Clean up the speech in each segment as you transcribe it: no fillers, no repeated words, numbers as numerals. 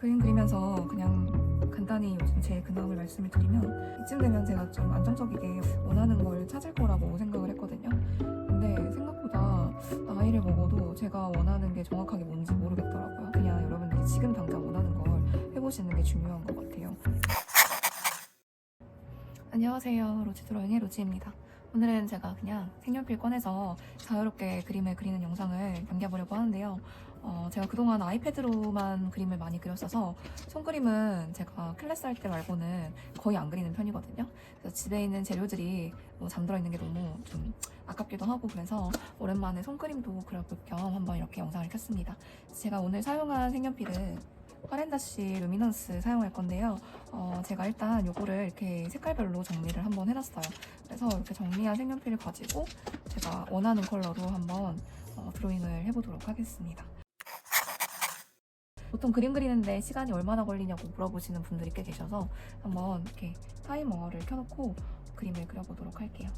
그림 그리면서 그냥 간단히 요즘 제 근황을 말씀을 드리면, 이쯤 되면 제가 좀 안정적이게 원하는 걸 찾을 거라고 생각을 했거든요. 근데 생각보다 나이를 먹어도 제가 원하는 게 정확하게 뭔지 모르겠더라고요. 그냥 여러분들이 지금 당장 원하는 걸 해보시는 게 중요한 것 같아요. 안녕하세요, 로지 드로잉의 로지입니다. 오늘은 제가 그냥 색연필 꺼내서 자유롭게 그림을 그리는 영상을 남겨보려고 하는데요. 제가 그동안 아이패드로만 그림을 많이 그렸어서 손그림은 제가 클래스 할 때 말고는 거의 안 그리는 편이거든요. 그래서 집에 있는 재료들이 잠들어 있는 게 너무 좀 아깝기도 하고, 그래서 오랜만에 손그림도 그려볼 겸 한번 이렇게 영상을 켰습니다. 제가 오늘 사용한 색연필은 파렌다시 루미넌스 사용할 건데요. 제가 일단 요거를 이렇게 색깔별로 정리를 한번 해놨어요. 그래서 이렇게 정리한 색연필을 가지고 제가 원하는 컬러로 한번 드로잉을 해보도록 하겠습니다. 보통 그림 그리는데 시간이 얼마나 걸리냐고 물어보시는 분들이 꽤 계셔서 한번 이렇게 타이머를 켜놓고 그림을 그려보도록 할게요.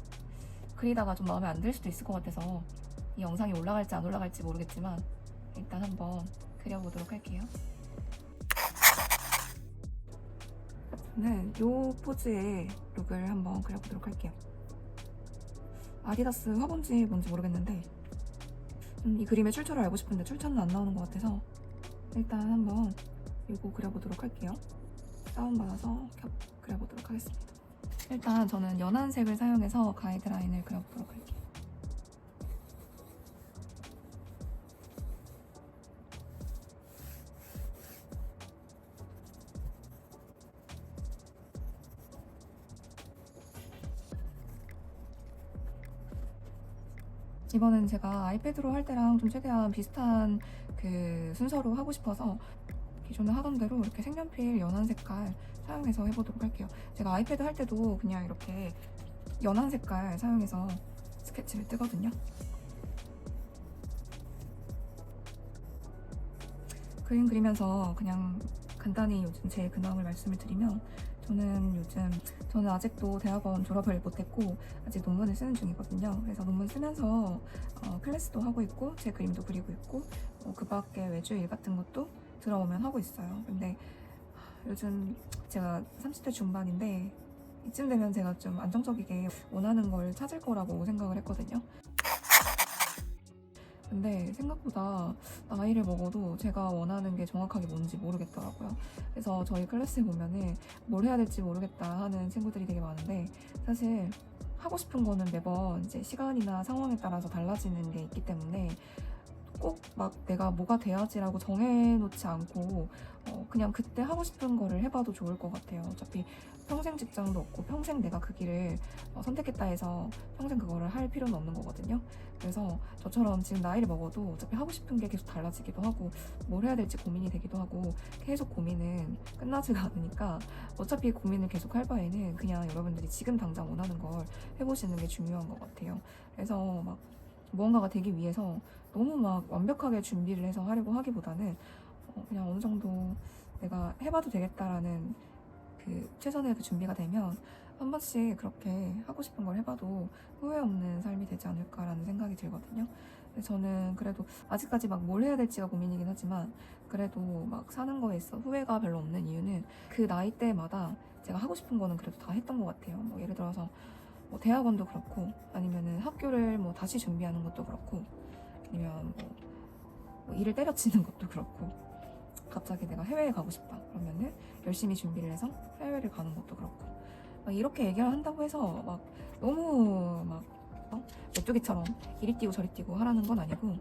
그리다가 좀 마음에 안 들 수도 있을 것 같아서 이 영상이 올라갈지 안 올라갈지 모르겠지만 일단 한번 그려보도록 할게요. 저는 이 포즈의 룩을 한번 그려보도록 할게요. 아디다스 화보인지 뭔지 모르겠는데 이 그림의 출처를 알고 싶은데 출처는 안 나오는 것 같아서 일단 한번 이거 그려보도록 할게요. 다운받아서 그려보도록 하겠습니다. 일단 저는 연한 색을 사용해서 가이드라인을 그려보도록 할게요. 이번엔 제가 아이패드로 할 때랑 좀 최대한 비슷한 그 순서로 하고 싶어서 기존에 하던 대로 이렇게 색연필 연한 색깔 사용해서 해보도록 할게요. 제가 아이패드 할 때도 그냥 이렇게 연한 색깔 사용해서 스케치를 뜨거든요. 그림 그리면서 그냥 간단히 요즘 제 근황을 말씀을 드리면, 저는 아직도 대학원 졸업을 못했고 아직 논문을 쓰는 중이거든요. 그래서 논문 쓰면서 클래스도 하고 있고 제 그림도 그리고 있고 그 밖에 외주 일 같은 것도 들어오면 하고 있어요. 근데 요즘 제가 30대 중반인데 이쯤 되면 제가 좀 안정적이게 원하는 걸 찾을 거라고 생각을 했거든요. 근데 생각보다 나이를 먹어도 제가 원하는 게 정확하게 뭔지 모르겠더라고요. 그래서 저희 클래스에 보면은 뭘 해야 될지 모르겠다 하는 친구들이 되게 많은데, 사실 하고 싶은 거는 매번 이제 시간이나 상황에 따라서 달라지는 게 있기 때문에 꼭 막 내가 뭐가 돼야지라고 정해놓지 않고 그냥 그때 하고 싶은 거를 해봐도 좋을 것 같아요. 어차피 평생 직장도 없고 평생 내가 그 길을 선택했다 해서 평생 그거를 할 필요는 없는 거거든요. 그래서 저처럼 지금 나이를 먹어도 어차피 하고 싶은 게 계속 달라지기도 하고 뭘 해야 될지 고민이 되기도 하고 계속 고민은 끝나지가 않으니까 어차피 고민을 계속 할 바에는 그냥 여러분들이 지금 당장 원하는 걸 해보시는 게 중요한 것 같아요. 그래서 막 무언가가 되기 위해서 너무 막 완벽하게 준비를 해서 하려고 하기보다는 그냥 어느 정도 내가 해봐도 되겠다라는 그 최선의 그 준비가 되면 한 번씩 그렇게 하고 싶은 걸 해봐도 후회 없는 삶이 되지 않을까라는 생각이 들거든요. 그래서 저는 그래도 아직까지 막 뭘 해야 될지가 고민이긴 하지만 그래도 막 사는 거에 있어 후회가 별로 없는 이유는 그 나이대마다 제가 하고 싶은 거는 그래도 다 했던 것 같아요. 뭐 예를 들어서 대학원도 그렇고 아니면은 학교를 다시 준비하는 것도 그렇고 아니면 일을 때려치는 것도 그렇고 갑자기 내가 해외에 가고 싶다 그러면은 열심히 준비를 해서 해외를 가는 것도 그렇고 막 이렇게 얘기를 한다고 해서 막 너무 막 메뚜기처럼 이리 뛰고 저리 뛰고 하라는 건 아니고,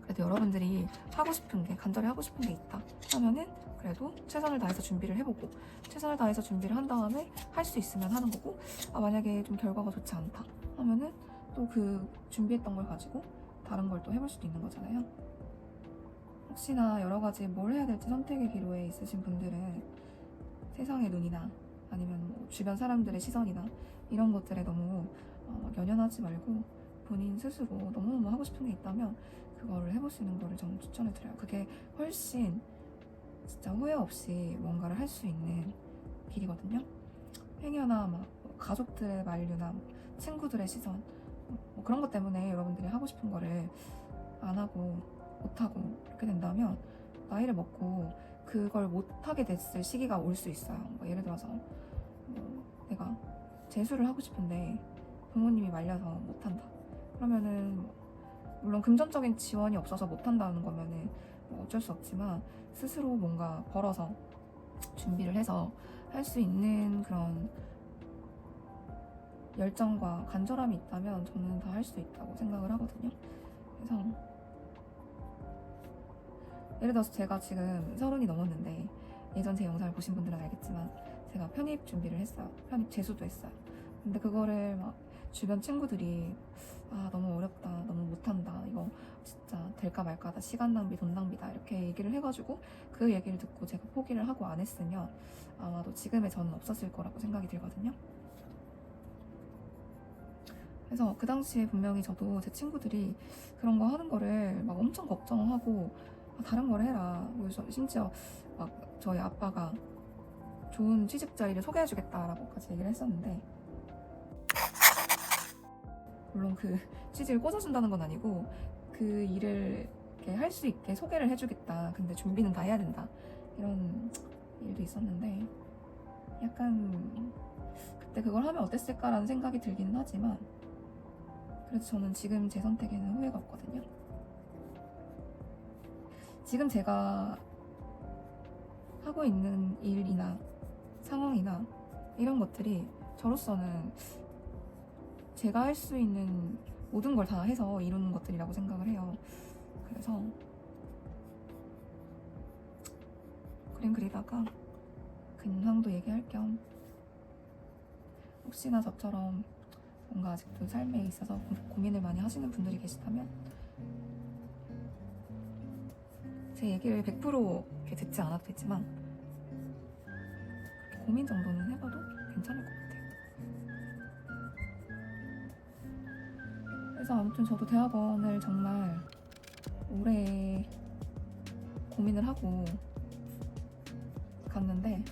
그래도 여러분들이 하고 싶은 게 간절히 하고 싶은 게 있다 하면은 그래도 최선을 다해서 준비를 해보고 최선을 다해서 준비를 한 다음에 할 수 있으면 하는 거고, 만약에 좀 결과가 좋지 않다 하면은 또 그 준비했던 걸 가지고 다른 걸 또 해볼 수도 있는 거잖아요. 혹시나 여러 가지 뭘 해야 될지 선택의 기로에 있으신 분들은 세상의 눈이나 아니면 주변 사람들의 시선이나 이런 것들에 너무 연연하지 말고 본인 스스로 너무너무 하고 싶은 게 있다면 그거를 해보시는 거를 저는 추천해드려요. 그게 훨씬 진짜 후회 없이 뭔가를 할 수 있는 길이거든요. 행여나 가족들의 만류나 친구들의 시선 그런 것 때문에 여러분들이 하고 싶은 거를 안 하고 못 하고 이렇게 된다면 나이를 먹고 그걸 못하게 됐을 시기가 올 수 있어요. 뭐 예를 들어서 뭐 내가 재수를 하고 싶은데 부모님이 말려서 못한다. 그러면은 물론 금전적인 지원이 없어서 못한다는 거면은 뭐 어쩔 수 없지만 스스로 뭔가 벌어서 준비를 해서 할 수 있는 그런 열정과 간절함이 있다면 저는 다 할 수 있다고 생각을 하거든요. 그래서 예를 들어서 제가 지금 30이 넘었는데 예전 제 영상을 보신 분들은 알겠지만 제가 편입 준비를 했어요. 편입 재수도 했어요. 근데 그거를 막 주변 친구들이 너무 어렵다, 너무 못한다, 이거 진짜 될까 말까다, 시간 낭비, 돈 낭비다 이렇게 얘기를 해가지고 그 얘기를 듣고 제가 포기를 하고 안 했으면 아마도 지금의 저는 없었을 거라고 생각이 들거든요. 그래서 그 당시에 분명히 저도 제 친구들이 그런 거 하는 거를 막 엄청 걱정하고 다른 걸 해라. 그래서 심지어 막 저희 아빠가 좋은 취직 자리를 소개해주겠다라고까지 얘기를 했었는데, 물론 그 취직을 꽂아준다는 건 아니고 그 일을 할 수 있게 소개를 해주겠다. 근데 준비는 다 해야 된다. 이런 일도 있었는데 약간 그때 그걸 하면 어땠을까라는 생각이 들기는 하지만 그래도 저는 지금 제 선택에는 후회가 없거든요. 지금 제가 하고 있는 일이나 상황이나 이런 것들이 저로서는 제가 할 수 있는 모든 걸 다 해서 이루는 것들이라고 생각을 해요. 그래서 그림 그리다가 근황도 얘기할 겸 혹시나 저처럼 뭔가 아직도 삶에 있어서 고민을 많이 하시는 분들이 계시다면 제 얘기를 100% 이렇게 듣지 않아도 되지만 고민 정도는 해봐도 괜찮을 것 같아요. 그래서 아무튼 저도 대학원을 정말 오래 고민을 하고 갔는데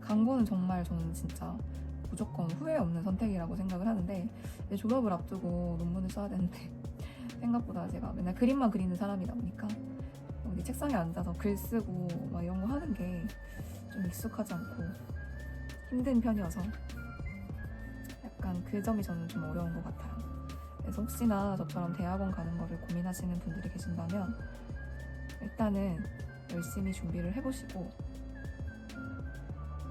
간 거는 정말 저는 진짜 무조건 후회 없는 선택이라고 생각을 하는데 졸업을 앞두고 논문을 써야 되는데 생각보다 제가 맨날 그림만 그리는 사람이다 보니까 어디 책상에 앉아서 글 쓰고 막 이런 거 하는 게 좀 익숙하지 않고 힘든 편이어서 약간 그 점이 저는 좀 어려운 것 같아요. 그래서 혹시나 저처럼 대학원 가는 거를 고민하시는 분들이 계신다면 일단은 열심히 준비를 해보시고,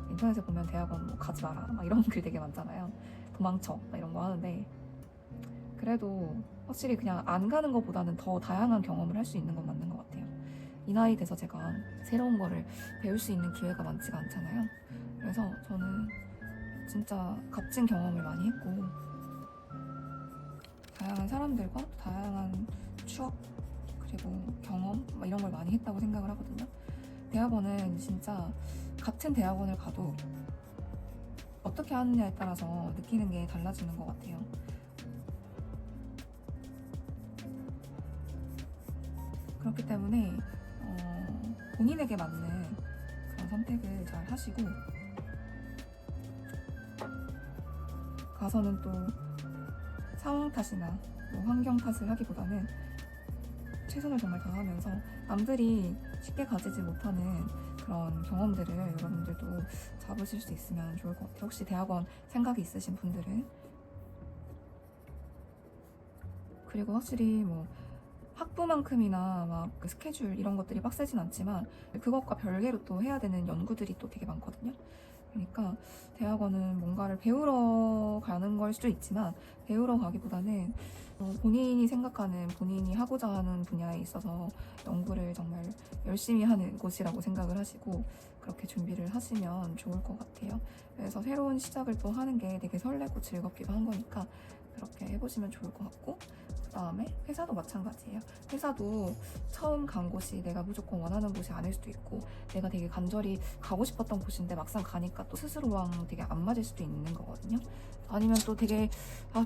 인터넷에 보면 대학원 뭐 가지 마라 막 이런 글 되게 많잖아요. 도망쳐 막 이런 거 하는데 그래도 확실히 그냥 안 가는 것보다는 더 다양한 경험을 할 수 있는 건 맞는 것 같아요. 이 나이 돼서 제가 새로운 거를 배울 수 있는 기회가 많지가 않잖아요. 그래서 저는 진짜 값진 경험을 많이 했고 다양한 사람들과 다양한 추억 그리고 경험 막 이런 걸 많이 했다고 생각을 하거든요. 대학원은 진짜 같은 대학원을 가도 어떻게 하느냐에 따라서 느끼는 게 달라지는 것 같아요. 그렇기 때문에 본인에게 맞는 그런 선택을 잘 하시고 가서는 또 상황 탓이나 뭐 환경 탓을 하기보다는 최선을 정말 다하면서 남들이 쉽게 가지지 못하는 그런 경험들을 여러분들도 잡으실 수 있으면 좋을 것 같아요. 혹시 대학원 생각이 있으신 분들은. 그리고 확실히 뭐 학부만큼이나 막 그 스케줄 이런 것들이 빡세진 않지만 그것과 별개로 또 해야 되는 연구들이 또 되게 많거든요. 그러니까 대학원은 뭔가를 배우러 가는 걸 수도 있지만 배우러 가기보다는 본인이 생각하는 본인이 하고자 하는 분야에 있어서 연구를 정말 열심히 하는 곳이라고 생각을 하시고 그렇게 준비를 하시면 좋을 것 같아요. 그래서 새로운 시작을 또 하는 게 되게 설레고 즐겁기도 한 거니까 그렇게 해보시면 좋을 것 같고, 그 다음에 회사도 마찬가지예요. 회사도 처음 간 곳이 내가 무조건 원하는 곳이 아닐 수도 있고 내가 되게 간절히 가고 싶었던 곳인데 막상 가니까 또 스스로랑 되게 안 맞을 수도 있는 거거든요. 아니면 또 되게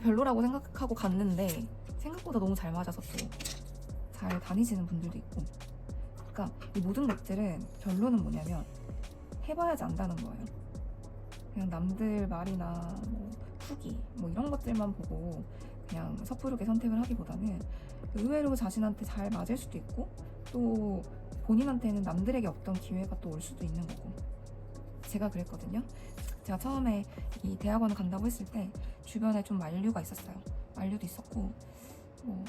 별로라고 생각하고 갔는데 생각보다 너무 잘 맞아서 또 잘 다니시는 분들도 있고. 그러니까 이 모든 것들은 결론은 뭐냐면 해봐야지 안다는 거예요. 그냥 남들 말이나 뭐 후기 뭐 이런 것들만 보고 그냥 섣부르게 선택을 하기보다는 의외로 자신한테 잘 맞을 수도 있고 또 본인한테는 남들에게 없던 기회가 또 올 수도 있는 거고. 제가 그랬거든요. 제가 처음에 이 대학원을 간다고 했을 때 주변에 좀 만류가 있었어요. 만류도 있었고 뭐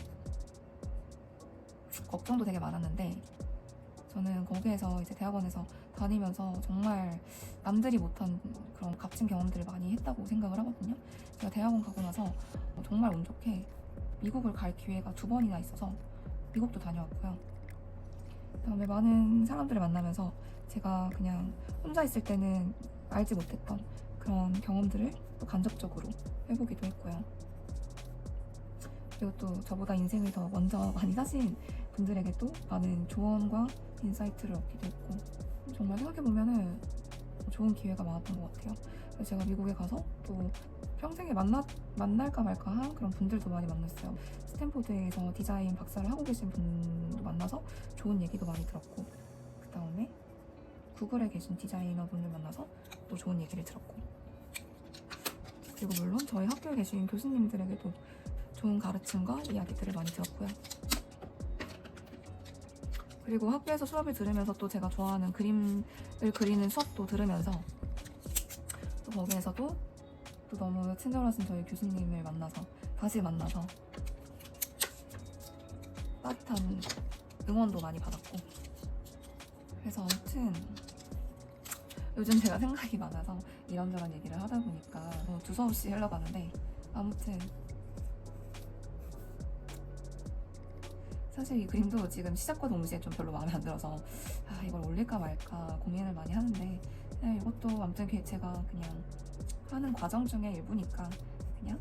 걱정도 되게 많았는데, 저는 거기에서 이제 대학원에서 다니면서 정말 남들이 못한 그런 값진 경험들을 많이 했다고 생각을 하거든요. 제가 대학원 가고 나서 정말 운 좋게 미국을 갈 기회가 2번이나 있어서 미국도 다녀왔고요. 그다음에 많은 사람들을 만나면서 제가 그냥 혼자 있을 때는 알지 못했던 그런 경험들을 또 간접적으로 해보기도 했고요. 그리고 또 저보다 인생을 더 먼저 많이 사신 분들에게 또 많은 조언과 인사이트를 얻기도 했고, 정말 생각해보면은 좋은 기회가 많았던 것 같아요. 그래서 제가 미국에 가서 또 평생에 만날까 말까 한 그런 분들도 많이 만났어요. 스탠포드에서 디자인 박사를 하고 계신 분도 만나서 좋은 얘기도 많이 들었고, 그 다음에 구글에 계신 디자이너 분들 만나서 또 좋은 얘기를 들었고, 그리고 물론 저희 학교에 계신 교수님들에게도 좋은 가르침과 이야기들을 많이 들었고요. 그리고 학교에서 수업을 들으면서 또 제가 좋아하는 그림을 그리는 수업도 들으면서 또 거기에서도 또 너무 친절하신 저희 교수님을 다시 만나서 따뜻한 응원도 많이 받았고, 그래서 아무튼 요즘 제가 생각이 많아서 이런저런 얘기를 하다 보니까 너무 두서없이 흘러가는데, 아무튼 사실 이 그림도 지금 시작과 동시에 좀 별로 마음에 안 들어서 이걸 올릴까 말까 고민을 많이 하는데, 그냥 이것도 아무튼 제가 그냥 하는 과정 중에 일부니까 그냥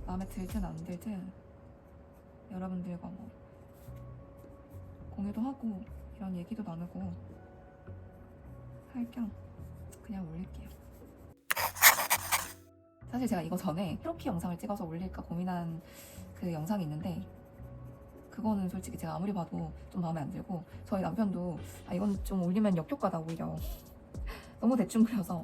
마음에 들든 안 들든 여러분들과 뭐 공유도 하고 이런 얘기도 나누고 할 겸 그냥 올릴게요. 사실 제가 이거 전에 트로피 영상을 찍어서 올릴까 고민한 그 영상이 있는데, 그거는 솔직히 제가 아무리 봐도 좀 마음에 안 들고, 저희 남편도 이건 좀 올리면 역효과다 오히려 너무 대충 그려서,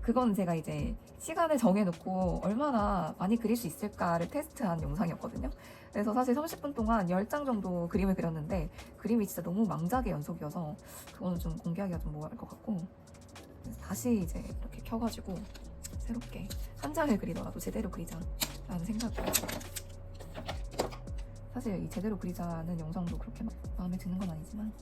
그건 제가 이제 시간을 정해놓고 얼마나 많이 그릴 수 있을까를 테스트한 영상이었거든요. 그래서 사실 30분 동안 10장 정도 그림을 그렸는데 그림이 진짜 너무 망작의 연속이어서 그거는 좀 공개하기가 좀 뭐할 것 같고, 다시 이제 이렇게 켜가지고 새롭게 한 장을 그리더라도 제대로 그리자라는 생각이 들었어요. 사실 이 제대로 그리자는 영상도 그렇게 막 마음에 드는 건 아니지만,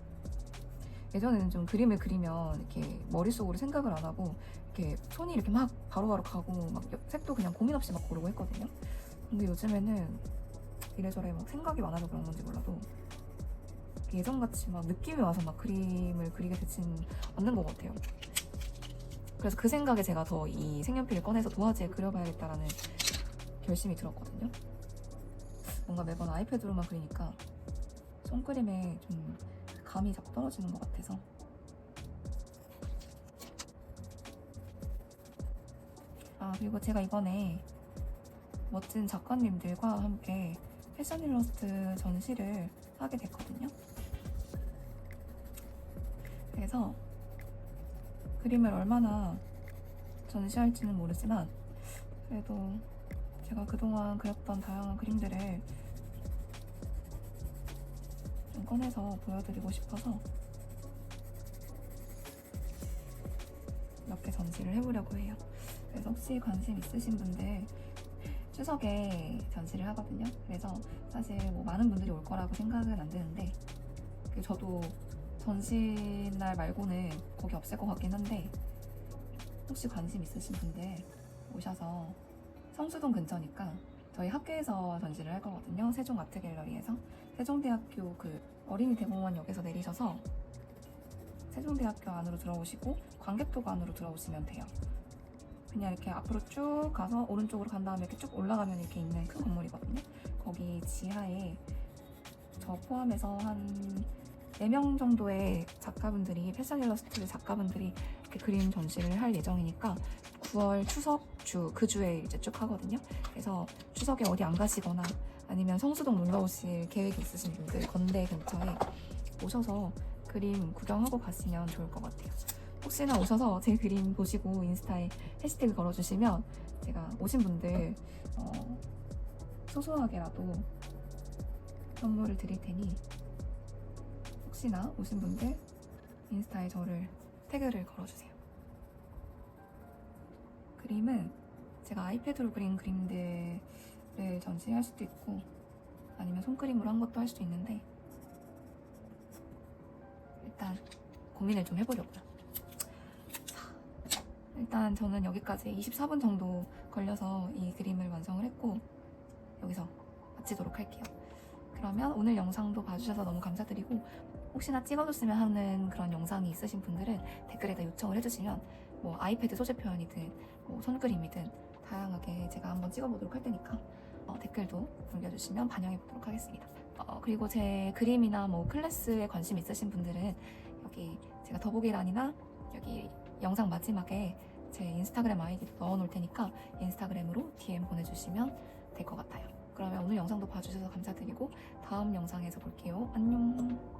예전에는 좀 그림을 그리면 이렇게 머릿속으로 생각을 안 하고 이렇게 손이 이렇게 막 바로바로 가고 막 색도 그냥 고민 없이 막 고르고 했거든요. 근데 요즘에는 이래저래 막 생각이 많아서 그런 건지 몰라도 예전같이 막 느낌이 와서 막 그림을 그리게 되진 않는 것 같아요. 그래서 그 생각에 제가 더 이 색연필을 꺼내서 도화지에 그려봐야겠다라는 결심이 들었거든요. 뭔가 매번 아이패드로만 그리니까 손그림에 좀 감이 자꾸 떨어지는 것 같아서. 그리고 제가 이번에 멋진 작가님들과 함께 패션 일러스트 전시를 하게 됐거든요. 그래서 그림을 얼마나 전시할지는 모르지만, 그래도 제가 그동안 그렸던 다양한 그림들을 좀 꺼내서 보여드리고 싶어서 몇 개 전시를 해보려고 해요. 그래서 혹시 관심 있으신 분들 추석에 전시를 하거든요. 그래서 사실 뭐 많은 분들이 올 거라고 생각은 안 드는데, 저도 전시날 말고는 거기 없을 것 같긴 한데, 혹시 관심 있으신 분들 오셔서, 성수동 근처니까 저희 학교에서 전시를 할 거거든요. 세종 아트갤러리에서. 세종대학교 그 어린이 대공원역에서 내리셔서 세종대학교 안으로 들어오시고 광개토가 안으로 들어오시면 돼요. 그냥 이렇게 앞으로 쭉 가서 오른쪽으로 간 다음에 이렇게 쭉 올라가면 이렇게 있는 큰 건물이거든요. 거기 지하에 저 포함해서 한 4명 정도의 작가분들이, 패션 일러스트 작가분들이 이렇게 그림 전시를 할 예정이니까 9월 추석 그 주에 이제 쭉 하거든요. 그래서 추석에 어디 안 가시거나 아니면 성수동 놀러 오실 계획이 있으신 분들 건대 근처에 오셔서 그림 구경하고 가시면 좋을 것 같아요. 혹시나 오셔서 제 그림 보시고 인스타에 해시태그 걸어주시면 제가 오신 분들 소소하게라도 선물을 드릴 테니 혹시나 오신 분들 인스타에 저를 태그를 걸어주세요. 그림은 제가 아이패드로 그린 그림들을 전시할 수도 있고 아니면 손그림으로 한 것도 할 수도 있는데 일단 고민을 좀 해보려고요. 일단 저는 여기까지 24분 정도 걸려서 이 그림을 완성을 했고 여기서 마치도록 할게요. 그러면 오늘 영상도 봐주셔서 너무 감사드리고 혹시나 찍어줬으면 하는 그런 영상이 있으신 분들은 댓글에다 요청을 해주시면 뭐 아이패드 소재 표현이든 뭐 손그림이든 다양하게 제가 한번 찍어보도록 할 테니까 댓글도 남겨주시면 반영해보도록 하겠습니다. 그리고 제 그림이나 뭐 클래스에 관심 있으신 분들은 여기 제가 더보기란이나 여기 영상 마지막에 제 인스타그램 아이디도 넣어놓을 테니까 인스타그램으로 DM 보내주시면 될 것 같아요. 그러면 오늘 영상도 봐주셔서 감사드리고 다음 영상에서 볼게요. 안녕.